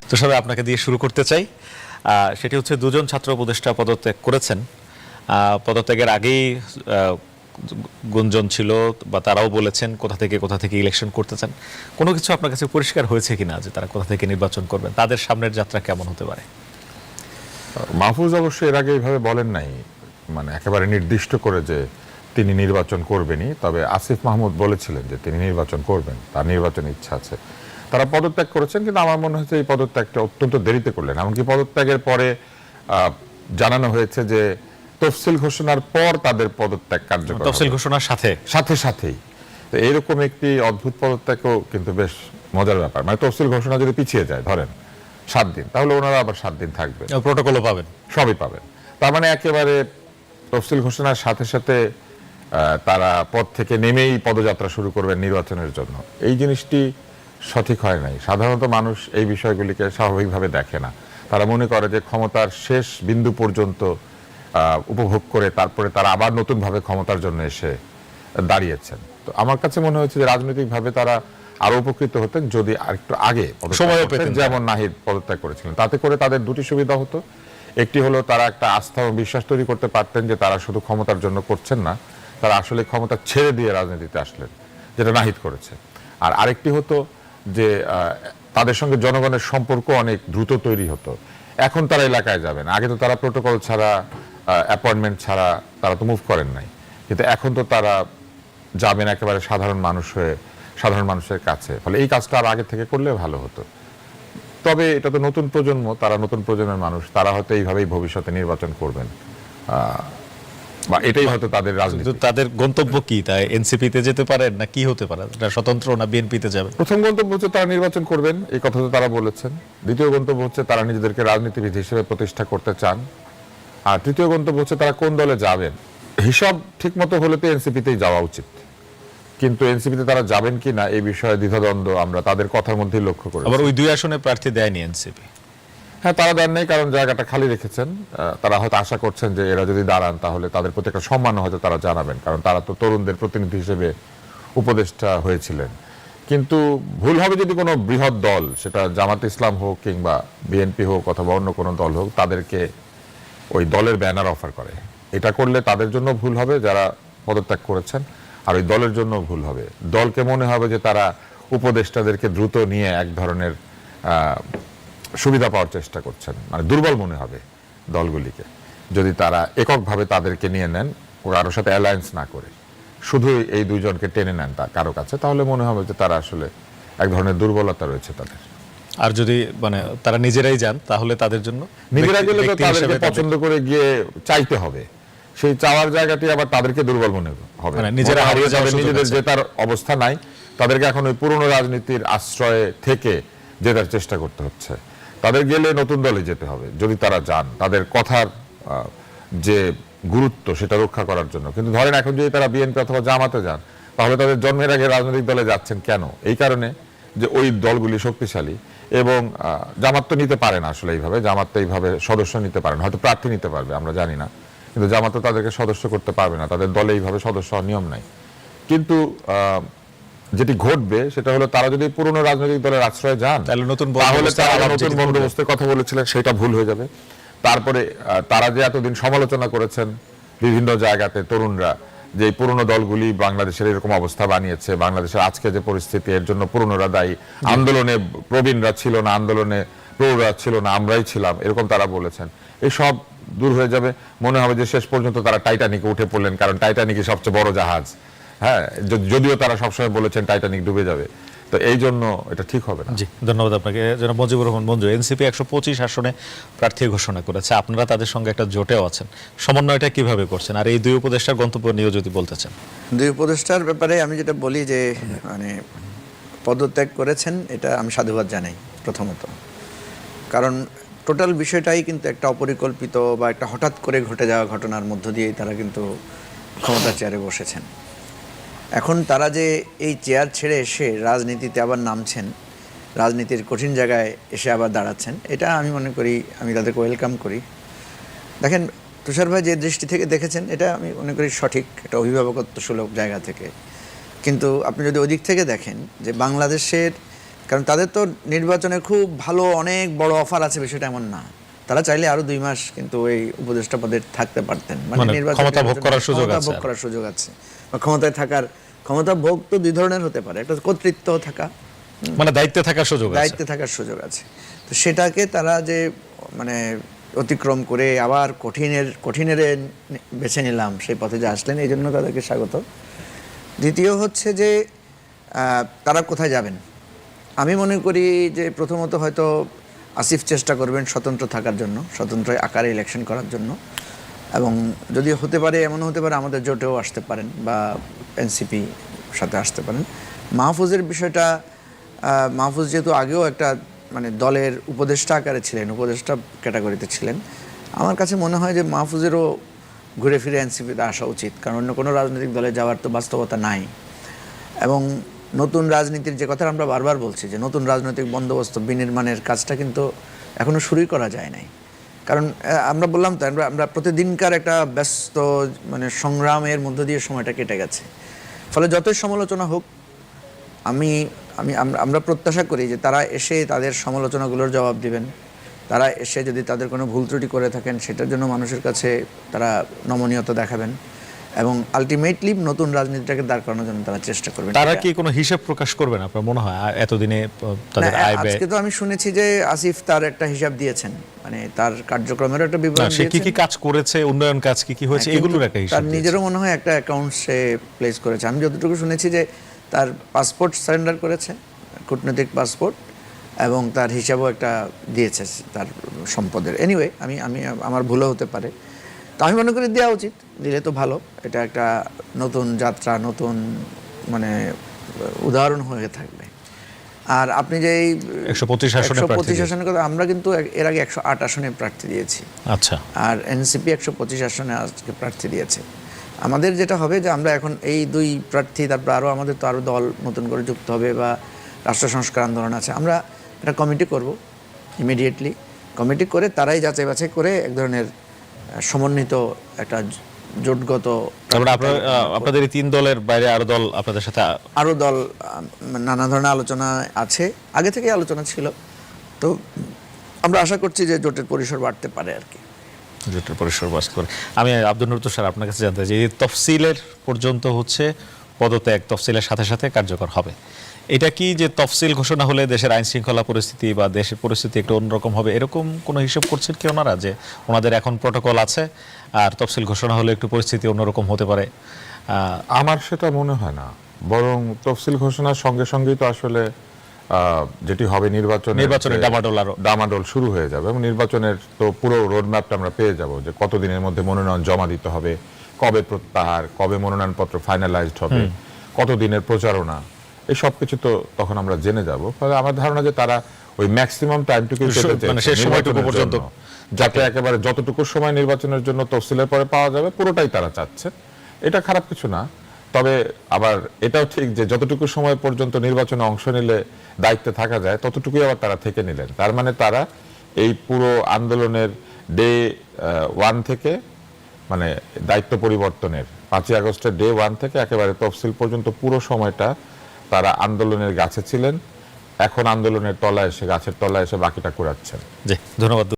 তুষার, আপনাকে দিয়ে শুরু করতে চাই। সেটি হচ্ছে দুজন ছাত্র উপদেষ্টা পদত্যাগ করেছেন। পদত্যাগের আগেই গুঞ্জন ছিল বা তারাও বলেছেন কোথা থেকে ইলেকশন করতে চান। কোনো কিছু আপনার কাছে পরিষ্কার হয়েছে কিনা যে তারা কোথা থেকে নির্বাচন করবেন, তাদের সামনের যাত্রা কেমন হতে পারে? মাহফুজ অবশ্য এর আগে এইভাবে বলেন নাই, মানে একেবারে নির্দিষ্ট করে যে তিনি নির্বাচন করবেনই। তবে আসিফ মাহমুদ বলেছিলেন যে তিনি নির্বাচন করবেন, তার নির্বাচনের ইচ্ছা আছে। তারা পদত্যাগ করেছেন, কিন্তু আমার মনে হচ্ছে এই পদত্যাগটা অত্যন্ত দেরিতে করলেন। এমনকি পদত্যাগের পরে জানানো হয়েছে যে তফসিল ঘোষণার পর তাদের পদত্যাগ কার্যকর হবে। তফসিল ঘোষণার সাথেই। তো এইরকম একটি অদ্ভুত পদত্যাগও কিন্তু বেশ মজার ব্যাপার। মানে তফসিল ঘোষণা যদি পিছিয়ে যায় ধরেন 7 দিন, তাহলে ওনারা আবার 7 দিন থাকবেন, প্রোটোকলও পাবেন, সবই পাবেন। তার মানে একেবারে তফসিল ঘোষণার সাথে তারা পদ থেকে নেমেই পদযাত্রা শুরু করবেন নির্বাচনের জন্য। এই জিনিসটি সঠিক হয় নাই। সাধারণত মানুষ এই বিষয়গুলিকে স্বাভাবিকভাবে দেখে না। তারা মনে করে যে ক্ষমতার শেষ বিন্দু পর্যন্ত উপভোগ করে তারপরে তারা আবার নতুনভাবে ক্ষমতার জন্য এসে দাঁড়িয়েছেন। তো আমার কাছে মনে হচ্ছে যে রাজনৈতিকভাবে তারা আরো উপকৃত হতেন যদি আরেকটু আগে সময় পেতেন, যেমন নাহিদ পদত্যাগ করেছিলেন। তাতে করে তাদের দুটি সুবিধা হতো। একটি হলো তারা একটা আস্থা ও বিশ্বাস তৈরি করতে পারতেন যে তারা শুধু ক্ষমতার জন্য করছেন না, তারা আসলে ক্ষমতা ছেড়ে দিয়ে রাজনীতিতে আসলেন, যেটা নাহিদ করেছে। আর আরেকটি হতো যে তাদের সঙ্গে জনগণের সম্পর্ক অনেক দ্রুত তৈরি হতো। এখন তারা এলাকায় যাবেন, আগে তো তারা প্রোটোকল ছাড়া, অ্যাপয়েন্টমেন্ট ছাড়া তারা তো মুভ করেন নাই, কিন্তু এখন তো তারা যাবেন একেবারে সাধারণ মানুষ হয়ে, সাধারণ মানুষের কাছে। ফলে এই কাজটা আর আগে থেকে করলে ভালো হতো। তবে এটা তো নতুন প্রজন্ম, তারা নতুন প্রজন্মের মানুষ, তারা হয়তো এইভাবেই ভবিষ্যতে নির্বাচন করবেন, বা এটাই হয়তো তাদের রাজনীতি। তাদের গন্তব্য কি? তাই এনসিপিতে যেতে পারেন না কি হতে পারে? স্বতন্ত্র না বিএনপিতে যাবে? প্রথম গন্তব্য হচ্ছে তারা নির্বাচন করবেন, এই কথা তো তারা বলেছেন। দ্বিতীয় গন্তব্য হচ্ছে তারা নিজেদেরকে রাজনীতিবিদ হিসেবে প্রতিষ্ঠা করতে চান। আর তৃতীয় গন্তব্য হচ্ছে তারা কোন দলে যাবেন। হিসাব ঠিক মতো হলে তো এনসিপিতেই যাওয়া উচিত, কিন্তু এনসিপিতে তারা যাবেন কি না এই বিষয়ে দ্বিধাদ্বন্দ্ব আমরা তাদের কথার মধ্যেই লক্ষ্য করি। আবার ওই 2 আসনে প্রার্থী দেয়নি এনসিপি। হ্যাঁ, তারা দেন নাই কারণ জায়গাটা খালি রেখেছেন। তারা হয়তো আশা করছেন যে এরা যদি দাঁড়ান তাহলে তাদের প্রতি একটা সম্মান হয়তো তারা জানাবেন, কারণ তারা তো তরুণদের প্রতিনিধি হিসেবে উপদেষ্টা হয়েছিলেন। কিন্তু ভুল হবে যদি কোনো বৃহৎ দল, সেটা জামাতে ইসলাম হোক কিংবা বিএনপি হোক অথবা অন্য কোনো দল হোক, তাদেরকে ওই দলের ব্যানার অফার করে। এটা করলে তাদের জন্য ভুল হবে যারা পদত্যাগ করেছেন, আর ওই দলের জন্য ভুল হবে। দলকে মনে হবে যে তারা উপদেষ্টাদেরকে দ্রুত নিয়ে এক ধরনের সুবিধা পাওয়ার চেষ্টা করছেন, মানে দুর্বল মনে হবে দলগুলিকে যদি তারা এককভাবে তাদেরকে নিয়ে নেন, কারোর সাথে অ্যালায়েন্স না করে শুধু এই দুইজনকে টেনে নেন তা কারো কাছে, তাহলে মনে হবে যে তারা আসলে এক ধরনের দুর্বলতা রয়েছে তাদের। আর যদি মানে তারা নিজেরাই যান তাহলে তাদের জন্য নিজেরা গেলে তো তাদেরকে পছন্দ করে গিয়ে চাইতে হবে, সেই চাওয়ার জায়গাটি আবার তাদেরকে দুর্বল মনে হবে, মানে নিজেরা হারিয়ে যাবে, নিজেদের জেতার অবস্থা নাই, তাদেরকে এখন ওই পুরনো রাজনীতির আশ্রয়ে থেকে জেতার চেষ্টা করতে হচ্ছে। তাদের গেলে নতুন দলে যেতে হবে যদি তারা যান, তাদের কথার যে গুরুত্ব সেটা রক্ষা করার জন্য। কিন্তু ধরেন এখন যদি তারা বিএনপি অথবা জামাতে যান, তাহলে তাদের জন্মের আগে রাজনৈতিক দলে যাচ্ছেন কেন? এই কারণে যে ওই দলগুলি শক্তিশালী, এবং জামাত তো নিতে পারে না আসলে এইভাবে, জামাত তো এইভাবে সদস্য নিতে পারে না, হয়তো প্রার্থী নিতে পারবে আমরা জানি না, কিন্তু জামাত তো তাদেরকে সদস্য করতে পারবে না, তাদের দলে এইভাবে সদস্য হওয়ার নিয়ম নাই। কিন্তু যেটি ঘটবে সেটা হলো তারা যদি পুরনো রাজনৈতিক দলের আশ্রয়ে যান তাহলে তারা নতুন বন্দোবস্তের কথা বলেছিলেন সেটা ভুল হয়ে যাবে। তারপরে তারা যে এতদিন সমালোচনা করেছেন বিভিন্ন জায়গাতে তরুণরা, যে পুরনো দলগুলি বাংলাদেশের এরকম অবস্থা বানিয়েছে, বাংলাদেশের আজকে যে পরিস্থিতি এর জন্য পুরনোরা দায়ী, আন্দোলনে প্রবীণরা ছিল না, আন্দোলনে প্রৌঢ়রা ছিল না, আমরাই ছিলাম, এরকম তারা বলেছেন। এই সব দূর হয়ে যাবে। মনে হবে যে শেষ পর্যন্ত তারা টাইটানিকে উঠে পড়লেন, কারণ টাইটানিকই সবচেয়ে বড় জাহাজ। হ্যাঁ, যদিও তারা সবসময় বলেছেন টাইটানিক ডুবে যাবে, তো এই জন্য এটা ঠিক হবে না। জি, ধন্যবাদ আপনাকে। জনাব মজিবুর রহমান মঞ্জু, এনসিপি 125 আসনে প্রার্থী ঘোষণা করেছে, আপনারা তাদের সঙ্গে একটা জোটেও আছেন, সমন্বয়টা কিভাবে করছেন? আর এই 2 উপদেষ্টার গন্তব্য নিয়ে যদি বলতে চান। 2 উপদেষ্টার ব্যাপারে আমি যেটা বলি যে মানে পদত্যাগ করেছেন এটা আমি সাধুবাদ জানাই প্রথমত, কারণ টোটাল বিষয়টাই কিন্তু একটা অপরিকল্পিত বা একটা হঠাৎ করে ঘটে যাওয়া ঘটনার মধ্য দিয়েই তারা কিন্তু ক্ষমতার চেয়ারে বসেছেন। এখন তারা যে এই চেয়ার ছেড়ে এসে রাজনীতিতে আবার নামছেন, রাজনীতির কঠিন জায়গায় এসে আবার দাঁড়াচ্ছেন, এটা আমি মনে করি, আমি তাদেরকে ওয়েলকাম করি। দেখেন, তুষার ভাই যে দৃষ্টি থেকে দেখেছেন এটা আমি মনে করি সঠিক, একটা অভিভাবকত্ব সুলভ জায়গা থেকে। কিন্তু আপনি যদি ওই দিক থেকে দেখেন যে বাংলাদেশের কারণ তাদের তো নির্বাচনে খুব ভালো অনেক বড় অফার আছে, বিষয়টা এমন না। তারা চাইলে আরো 2 মাস কিন্তু এই উপদেষ্টা পদে থাকতে পারতেন, মানে ক্ষমতা ভোগ করার সুযোগ আছে। ভোগ করার সুযোগ আছে, বা ক্ষমতায় থাকার, ক্ষমতা ভোগ তো 2 ধরনের হতে পারে, একটা কর্তৃত্ব থাকা, মানে দায়িত্বে থাকার সুযোগ আছে। দায়িত্বে থাকার সুযোগ আছে। তো সেটাকে তারা যে মানে অতিক্রম করে আবার কঠিনের বেছে নিলাম, সেই পথে যে আসলেন, এই জন্য তাদেরকে স্বাগত। দ্বিতীয় হচ্ছে যে তারা কোথায় যাবেন। আমি মনে করি যে প্রথমত হয়তো আসিফ চেষ্টা করবেন স্বতন্ত্র থাকার জন্য, স্বতন্ত্র আকারে ইলেকশন করার জন্য, এবং যদি হতে পারে, এমনও হতে পারে আমাদের জোটেও আসতে পারেন বা এনসিপি সাথে আসতে পারেন। মাহফুজের বিষয়টা, মাহফুজ যেহেতু আগেও একটা মানে দলের উপদেষ্টা আকারে ছিলেন, উপদেষ্টা ক্যাটাগরিতে ছিলেন, আমার কাছে মনে হয় যে মাহফুজেরও ঘুরে ফিরে এনসিপিতে আসা উচিত, কারণ অন্য কোনো রাজনৈতিক দলে যাওয়ার তো বাস্তবতা নাই। এবং নতুন রাজনীতির যে কথা আমরা বারবার বলছি, যে নতুন রাজনৈতিক বন্দোবস্ত বিনির্মাণের কাজটা কিন্তু এখনো শুরুই করা যায় নাই। কারণ আমরা বললাম তো, আমরা প্রতিদিনকার একটা ব্যস্ত মানে সংগ্রামের মধ্য দিয়ে সময়টা কেটে গেছে। ফলে যতই সমালোচনা হোক, আমরা প্রত্যাশা করি যে তারা এসে তাদের সমালোচনাগুলোর জবাব দিবেন। তারা এসে যদি তাদের কোনো ভুল ত্রুটি করে থাকেন, সেটার জন্য মানুষের কাছে তারা নমনীয়তা দেখাবেন, এবং আলটিমেটলি নতুন রাজনীতিটাকে দাঁড় করানোর জন্য তারা চেষ্টা করবেন। তারা কি কোনো হিসাব প্রকাশ করবেন আপনার মনে হয় এতদিনে তাদের না, আয় ব্যয়? আজকে তো আমি শুনেছি যে আসিফ তার একটা হিসাব দিয়েছেন, মানে তার কার্যক্রমের একটা বিবরণ সে কি দিয়েছেন। কি কাজ করেছে, উন্নয়ন কাজ কি কি হয়েছে, কিন্তু এগুলোর একটা হিসাব তার দিয়েছে। নিজেরও মনে হয় একটা অ্যাকাউন্ট সে প্লেস করেছে। আমি যতটুকু শুনেছি যে তার পাসপোর্ট সারেন্ডার করেছে, কূটনৈতিক পাসপোর্ট, এবং তার হিসাবও একটা দিয়েছে তার সম্পদের। এনিওয়ে আমি আমার ভুলও হতে পারে, তো আমি মনে করি দেওয়া উচিত, দিলে তো ভালো। এটা একটা নতুন যাত্রা, নতুন মানে উদাহরণ হয়ে থাকবে। আর আপনি যে 125 আসনে প্রার্থী 125 আসনের কথা, আমরা কিন্তু এর আগে 108 আসনে প্রার্থী দিয়েছি, আচ্ছা, আর এনসিপি 125 আসনে আজকে প্রার্থী দিয়েছে। আমাদের যেটা হবে যে আমরা এখন এই 2 প্রার্থী, তারপর আমাদের তো আরও দল নতুন করে যুক্ত হবে, বা রাষ্ট্র সংস্কার আন্দোলন আছে, আমরা একটা কমিটি করব ইমিডিয়েটলি। কমিটি করে তারাই যাচাই বাছাই করে এক ধরনের সমন্বিত একটা জোটগত, তারপরে আপনাদের এই 3 দলের বাইরে আরো দল আপনাদের সাথে আরও দল, নানা ধরনের আলোচনা আছে, আগে থেকে আলোচনা ছিল। তো আমরা আশা করছি যে জোটের পরিসর বাড়তে পারে আর কি। জোটের পরিসর বাস করে। আমি আব্দুল নুর স্যার আপনার কাছে জানতে চাই, যে এই তফসিলের পর্যন্ত হচ্ছে পদত্যাগ তফসিলের সাথে সাথে কার্যকর হবে, এটা কি যে তফসিল ঘোষণা হলে দেশের আইন শৃঙ্খলা পরিস্থিতি বা দেশের পরিস্থিতি একটু অন্যরকম হবে, এরকম কোনো হিসাব করছেন কি ওনারা, যে ওনাদের এখন প্রটোকল আছে আর তফসিল ঘোষণা হলে একটু পরিস্থিতি অন্যরকম হতে পারে? আমার সেটা মনে হয় না, বরং তফসিল ঘোষণার সঙ্গে সঙ্গেই তো আসলে যেটি হবে নির্বাচনের ডামাডোল শুরু হয়ে যাবে, এবং নির্বাচনের তো পুরো রোডম্যাপটা আমরা পেয়ে যাব, যে কতদিনের মধ্যে মনোনয়ন জমা দিতে হবে, কবে প্রত্যাহার, কবে মনোনয়নপত্র ফাইনালাইজড হবে, কতদিনের প্রচারণা, এই সব কিছু তো তখন আমরা জেনে যাব। ফলে আমার ধারণা যে তারা ওই ম্যাক্সিমাম টাইমটুকু মানে সেই সময়টুকু পর্যন্ত, যাতে একেবারে যতটুকু সময় নির্বাচনের জন্য তফসিলের পরে পাওয়া যাবে পুরোটাই তারা চাচ্ছে। এটা খারাপ কিছু না, তবে আবার এটাও ঠিক যে যতটুকু সময় পর্যন্ত নির্বাচনে অংশ নিলে দায়িত্বে থাকা যায় ততটুকুই আবার তারা থেকে নিলেন। তার মানে তারা এই পুরো আন্দোলনের ডে 1 থেকে, মানে দায়িত্ব পরিবর্তনের 5ই আগস্টের ডে 1 থেকে একেবারে তফসিল পর্যন্ত পুরো সময়টা তারা আন্দোলনের গাছে ছিলেন। এখন আন্দোলনের তলায় এসে, গাছের তলায় এসে বাকিটা কুড়াচ্ছেন। জি, ধন্যবাদ।